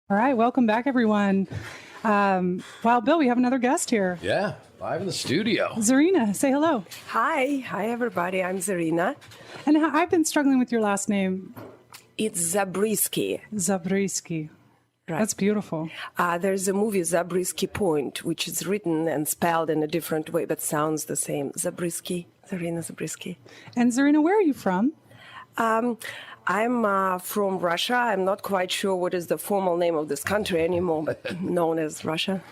All right, welcome back, everyone. Wow, Bill, we have another guest here. Yeah, live in the studio. Zarina, say hello. Hi everybody, I'm Zarina. And I've been struggling with your last name. It's Zabrisky. Zabrisky. Right. That's beautiful. There's a movie, Zabrisky Point, which is written and spelled in a different way, but sounds the same. Zabrisky, Zarina Zabrisky. And Zarina, where are you from? I'm from Russia. I'm not quite sure what is the formal name of this country anymore, but known as Russia.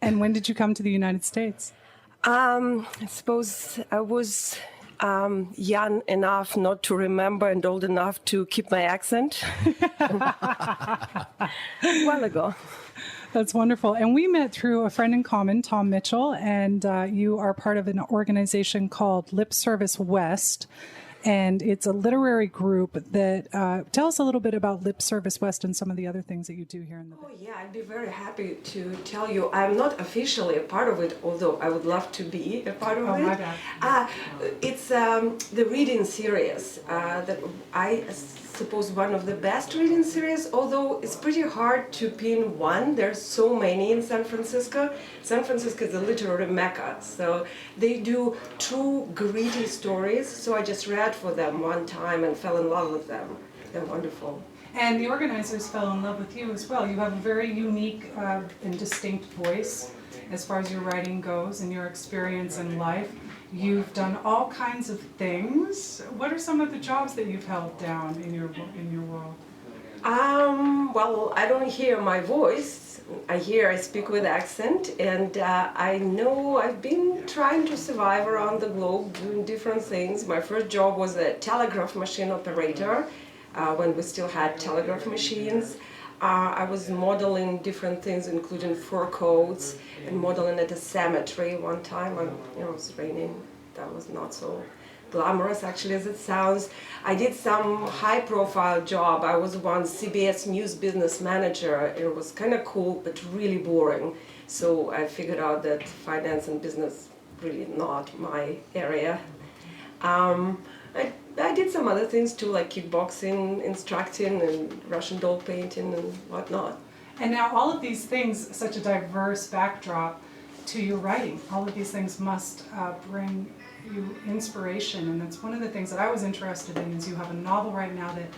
And when did you come to the United States? I suppose I was young enough not to remember and old enough to keep my accent. A while ago. That's wonderful. And we met through a friend in common, Tom Mitchell, and you are part of an organization called Lip Service West. And it's a literary group that, tell us a little bit about Lip Service West and some of the other things that you do here in the Bay. Oh yeah, I'd be very happy to tell you. I'm not officially a part of it, although I would love to be a part of it. My bad. It's the reading series that I suppose one of the best reading series, although it's pretty hard to pin one. There's so many in San Francisco. San Francisco is a literary mecca, so they do true gritty stories. So I just read for them one time and fell in love with them. They're wonderful. And the organizers fell in love with you as well. You have a very unique and distinct voice as far as your writing goes and your experience in life. You've done all kinds of things. What are some of the jobs that you've held down in your world? Well, I don't hear my voice. I speak with accent, and I know I've been trying to survive around the globe doing different things. My first job was a telegraph machine operator when we still had telegraph machines. I was modeling different things, including fur coats, and modeling at a cemetery one time when it was raining. That was not so glamorous, actually, as it sounds. I did some high-profile job. I was once CBS News business manager. It was kind of cool, but really boring. So I figured out that finance and business really not my area. I did some other things too, like kickboxing, instructing, and Russian doll painting and whatnot. And now all of these things, such a diverse backdrop to your writing, all of these things must bring you inspiration. And that's one of the things that I was interested in is you have a novel right now that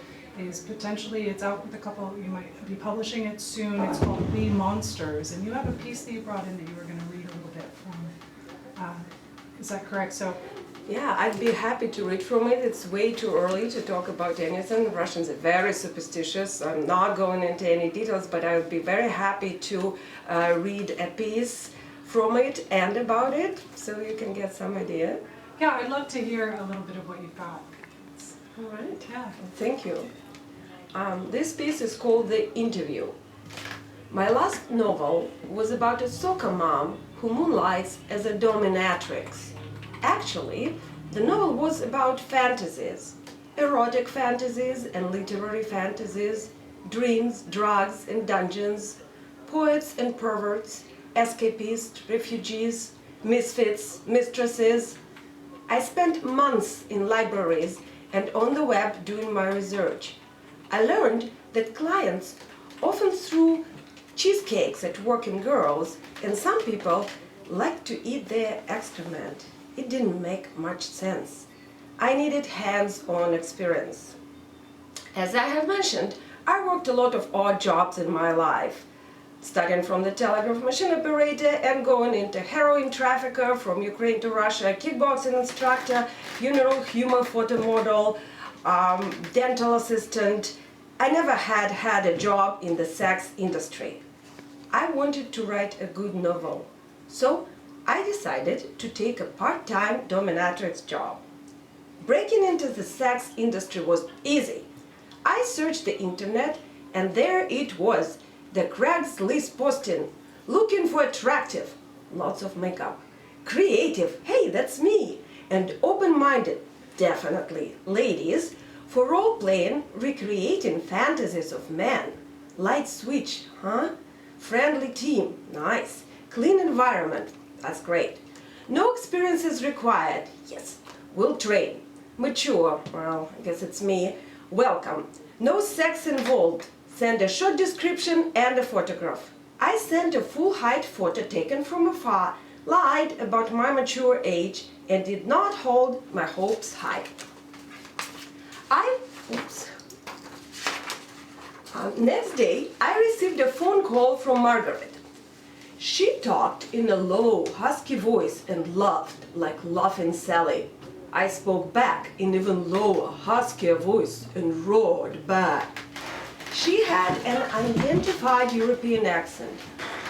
is potentially, it's out with a couple, you might be publishing it soon. It's called We Monsters. And you have a piece that you brought in that you were going to read a little bit from. Is that correct? So. Yeah, I'd be happy to read from it. It's way too early to talk about anything. The Russians are very superstitious. I'm not going into any details, but I would be very happy to read a piece from it and about it, so you can get some idea. Yeah, I'd love to hear a little bit of what you've got. All right. Yeah. Thank you. This piece is called The Interview. My last novel was about a soccer mom who moonlights as a dominatrix. Actually, the novel was about fantasies, erotic fantasies and literary fantasies, dreams, drugs and dungeons, poets and perverts, escapists, refugees, misfits, mistresses. I spent months in libraries and on the web doing my research. I learned that clients often threw cheesecakes at working girls, and some people liked to eat their excrement. It didn't make much sense. I needed hands-on experience. As I have mentioned, I worked a lot of odd jobs in my life, starting from the telegraph machine operator and going into heroin trafficker from Ukraine to Russia, kickboxing instructor, funeral humor photo model, dental assistant. I never had a job in the sex industry. I wanted to write a good novel, so I decided to take a part-time dominatrix job. Breaking into the sex industry was easy. I searched the internet, and there it was, the Craigslist posting, looking for attractive, lots of makeup, creative, hey, that's me, and open-minded, definitely, ladies, for role-playing, recreating fantasies of men. Light switch, huh? Friendly team, nice. Clean environment, that's great. No experiences required, yes, we'll train. Mature, well, I guess it's me. Welcome. No sex involved, Send a short description and a photograph. I sent a full-height photo taken from afar, lied about my mature age, and did not hold my hopes high. Next day, I received a phone call from Margaret. She talked in a low, husky voice and laughed like Laughing Sally. I spoke back in even lower, huskier voice and roared back. She had an unidentified European accent.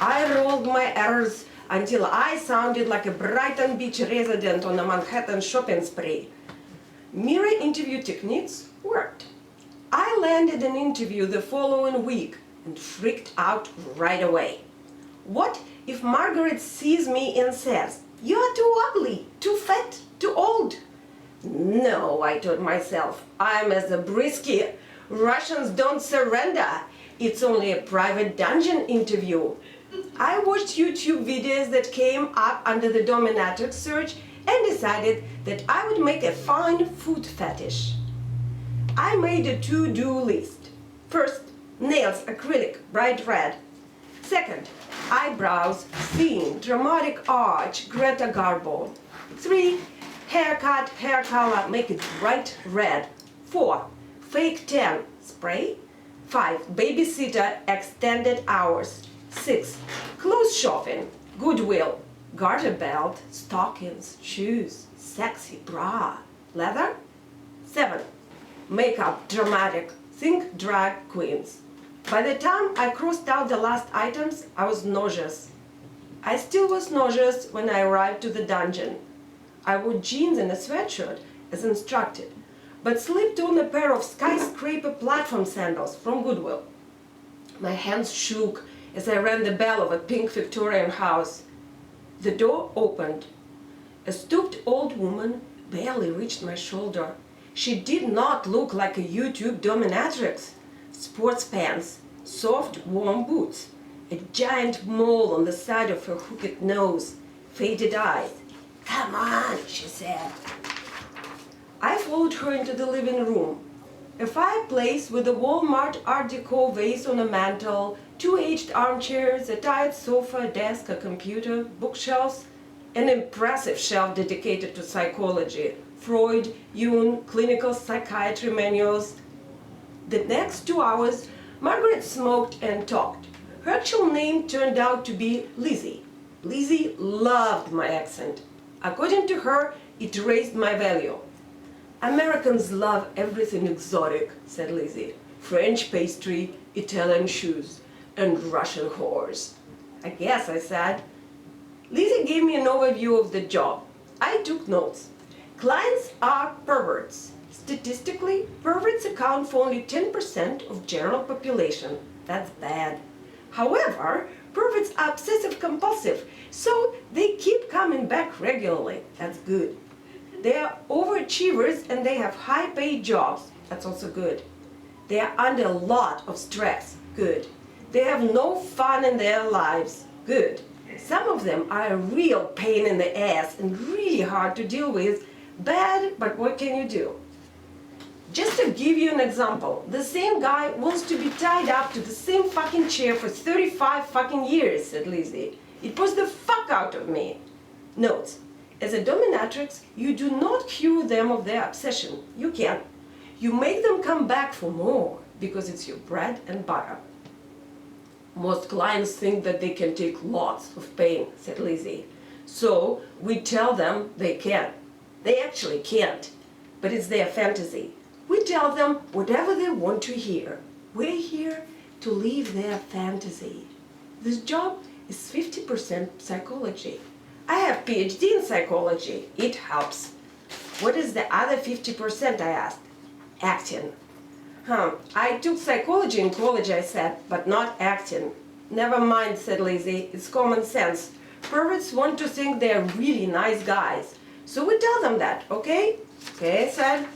I rolled my R's until I sounded like a Brighton Beach resident on a Manhattan shopping spree. Mirror interview techniques worked. I landed an interview the following week and freaked out right away. What if Margaret sees me and says, "You're too ugly, too fat, too old"? No, I told myself, I'm a Zabrisky. Russians don't surrender. It's only a private dungeon interview. I watched YouTube videos that came up under the dominatrix search and decided that I would make a fine food fetish. I made a to-do list. First, nails acrylic, bright red. Second, eyebrows, thin, dramatic arch, Greta Garbo. 3, haircut, hair color, make it bright red. 4, fake tan, spray. 5, babysitter, extended hours. 6, clothes shopping, Goodwill, garter belt, stockings, shoes, sexy bra, leather. 7, makeup, dramatic, think drag queens. By the time I crossed out the last items, I was nauseous. I still was nauseous when I arrived to the dungeon. I wore jeans and a sweatshirt as instructed, but slipped on a pair of skyscraper platform sandals from Goodwill. My hands shook as I rang the bell of a pink Victorian house. The door opened. A stooped old woman barely reached my shoulder. She did not look like a YouTube dominatrix. Sports pants, soft warm boots, a giant mole on the side of her hooked nose, faded eyes. "Come on," she said. I followed her into the living room. A fireplace with a Walmart Art Deco vase on a mantel, 2 aged armchairs, a tired sofa, desk, a computer, bookshelves, an impressive shelf dedicated to psychology, Freud, Jung, clinical psychiatry manuals. The next 2 hours, Margaret smoked and talked. Her actual name turned out to be Lizzie. Lizzie loved my accent. According to her, it raised my value. "Americans love everything exotic," said Lizzie. "French pastry, Italian shoes, and Russian whores." "I guess," I said. Lizzie gave me an overview of the job. I took notes. Clients are perverts. Statistically, perverts account for only 10% of general population. That's bad. However, perverts are obsessive-compulsive, so they keep coming back regularly. That's good. They are overachievers and they have high-paid jobs. That's also good. They are under a lot of stress. Good. They have no fun in their lives. Good. Some of them are a real pain in the ass and really hard to deal with. Bad, but what can you do? Just to give you an example, the same guy wants to be tied up to the same fucking chair for 35 fucking years, said Lizzie. It pushed the fuck out of me. Notes. As a dominatrix, you do not cure them of their obsession. You can. You make them come back for more, because it's your bread and butter. Most clients think that they can take lots of pain, said Lizzie. So we tell them they can. They actually can't, but it's their fantasy. We tell them whatever they want to hear. We're here to live their fantasy. This job is 50% psychology. I have PhD in psychology. It helps. What is the other 50%, I asked. Acting. I took psychology in college, I said, but not acting. Never mind, said Lizzie. It's common sense. Perverts want to think they're really nice guys. So we tell them that, okay? Okay, I said.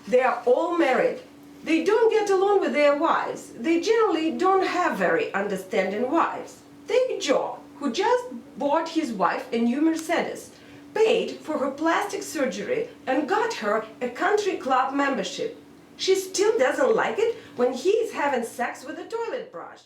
They are all married. They don't get along with their wives. They generally don't have very understanding wives. Take Joe, who just bought his wife a new Mercedes, paid for her plastic surgery, and got her a country club membership. She still doesn't like it when he's having sex with a toilet brush.